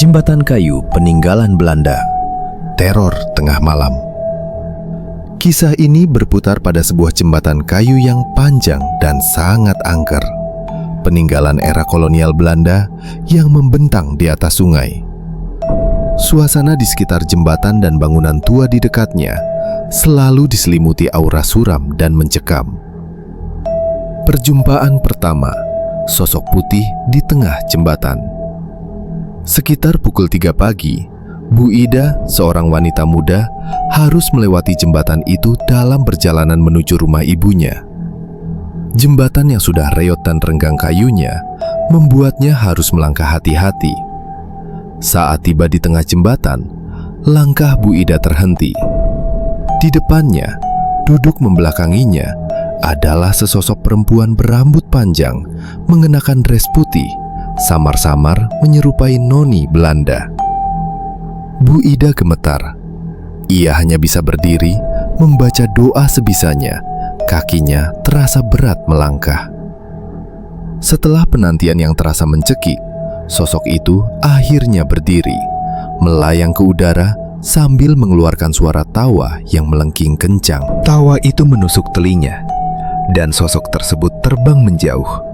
Jembatan kayu peninggalan Belanda, teror tengah malam. Kisah ini berputar pada sebuah jembatan kayu yang panjang dan sangat angker, peninggalan era kolonial Belanda yang membentang di atas sungai. Suasana di sekitar jembatan dan bangunan tua di dekatnya selalu diselimuti aura suram dan mencekam. Perjumpaan pertama, sosok putih di tengah jembatan. Sekitar pukul 3 pagi, Bu Ida, seorang wanita muda, harus melewati jembatan itu dalam perjalanan menuju rumah ibunya. Jembatan yang sudah reot dan renggang kayunya membuatnya harus melangkah hati-hati. Saat tiba di tengah jembatan, langkah Bu Ida terhenti. Di depannya, duduk membelakanginya, adalah sesosok perempuan berambut panjang, mengenakan dres putih, samar-samar menyerupai noni Belanda. Bu Ida gemetar. Ia hanya bisa berdiri, membaca doa sebisanya. Kakinya terasa berat melangkah. Setelah penantian yang terasa mencekik, sosok itu akhirnya berdiri, melayang ke udara sambil mengeluarkan suara tawa yang melengking kencang. Tawa itu menusuk telinga, dan sosok tersebut terbang menjauh,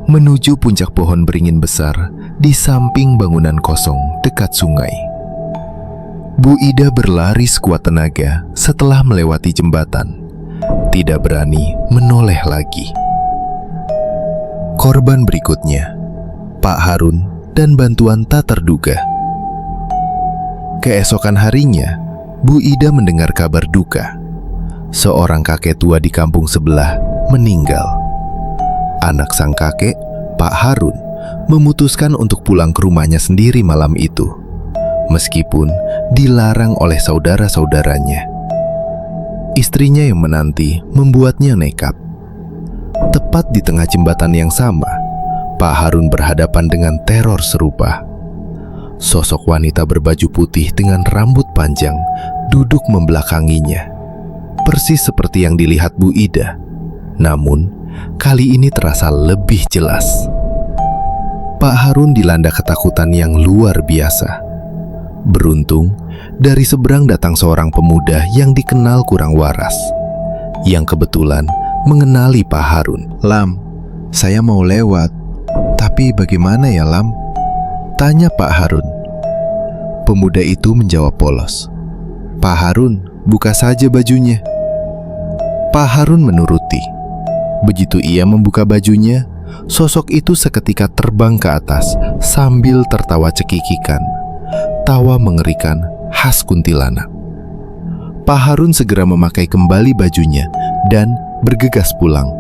menuju puncak pohon beringin besar di samping bangunan kosong dekat sungai. Bu Ida berlari sekuat tenaga setelah melewati jembatan, tidak berani menoleh lagi. Korban berikutnya, Pak Harun dan bantuan tak terduga. Keesokan harinya, Bu Ida mendengar kabar duka. Seorang kakek tua di kampung sebelah meninggal. Anak sang kakek, Pak Harun, memutuskan untuk pulang ke rumahnya sendiri malam itu, meskipun dilarang oleh saudara-saudaranya. Istrinya yang menanti membuatnya nekat. Tepat di tengah jembatan yang sama, Pak Harun berhadapan dengan teror serupa. Sosok wanita berbaju putih dengan rambut panjang duduk membelakanginya, persis seperti yang dilihat Bu Ida. Namun, kali ini terasa lebih jelas. Pak Harun dilanda ketakutan yang luar biasa. Beruntung, dari seberang datang seorang pemuda yang dikenal kurang waras, yang kebetulan mengenali Pak Harun. "Lam, saya mau lewat, tapi bagaimana ya, Lam?" tanya Pak Harun. Pemuda itu menjawab polos, "Pak Harun, buka saja bajunya." Pak Harun menuruti. Begitu ia membuka bajunya, sosok itu seketika terbang ke atas sambil tertawa cekikikan. Tawa mengerikan khas kuntilanak. Pak Harun segera memakai kembali bajunya dan bergegas pulang.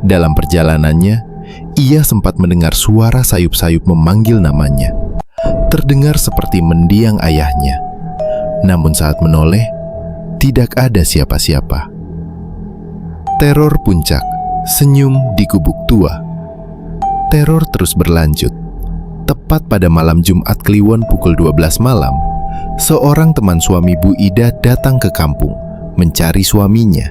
Dalam perjalanannya, ia sempat mendengar suara sayup-sayup memanggil namanya. Terdengar seperti mendiang ayahnya. Namun saat menoleh, tidak ada siapa-siapa. Teror puncak, senyum di gubuk tua. Teror terus berlanjut. Tepat pada malam Jumat Kliwon pukul 12 malam, seorang teman suami Bu Ida datang ke kampung mencari suaminya.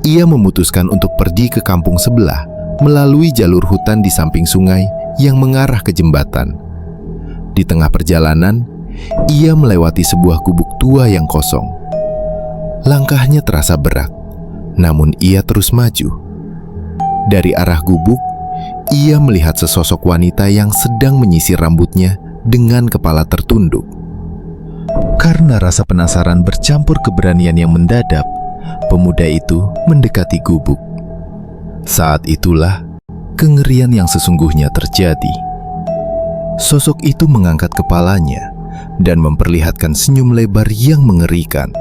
Ia memutuskan untuk pergi ke kampung sebelah melalui jalur hutan di samping sungai yang mengarah ke jembatan. Di tengah perjalanan, ia melewati sebuah gubuk tua yang kosong. Langkahnya terasa berat, namun ia terus maju. Dari arah gubuk, ia melihat sesosok wanita yang sedang menyisir rambutnya dengan kepala tertunduk. Karena rasa penasaran bercampur keberanian yang mendadak, pemuda itu mendekati gubuk. Saat itulah kengerian yang sesungguhnya terjadi. Sosok itu mengangkat kepalanya dan memperlihatkan senyum lebar yang mengerikan,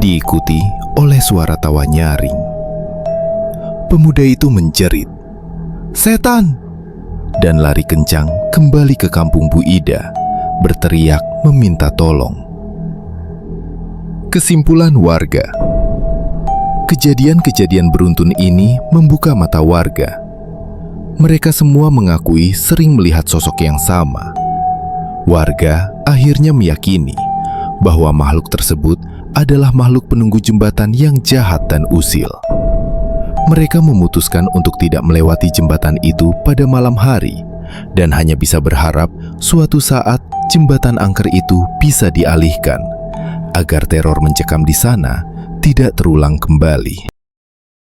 diikuti oleh suara tawa nyaring. Pemuda itu menjerit, "Setan!" dan lari kencang kembali ke kampung Bu Ida, berteriak meminta tolong. Kesimpulan warga. Kejadian-kejadian beruntun ini membuka mata warga. Mereka semua mengakui sering melihat sosok yang sama. Warga akhirnya meyakini bahwa makhluk tersebut adalah makhluk penunggu jembatan yang jahat dan usil. Mereka memutuskan untuk tidak melewati jembatan itu pada malam hari dan hanya bisa berharap suatu saat jembatan angker itu bisa dialihkan agar teror mencekam di sana tidak terulang kembali.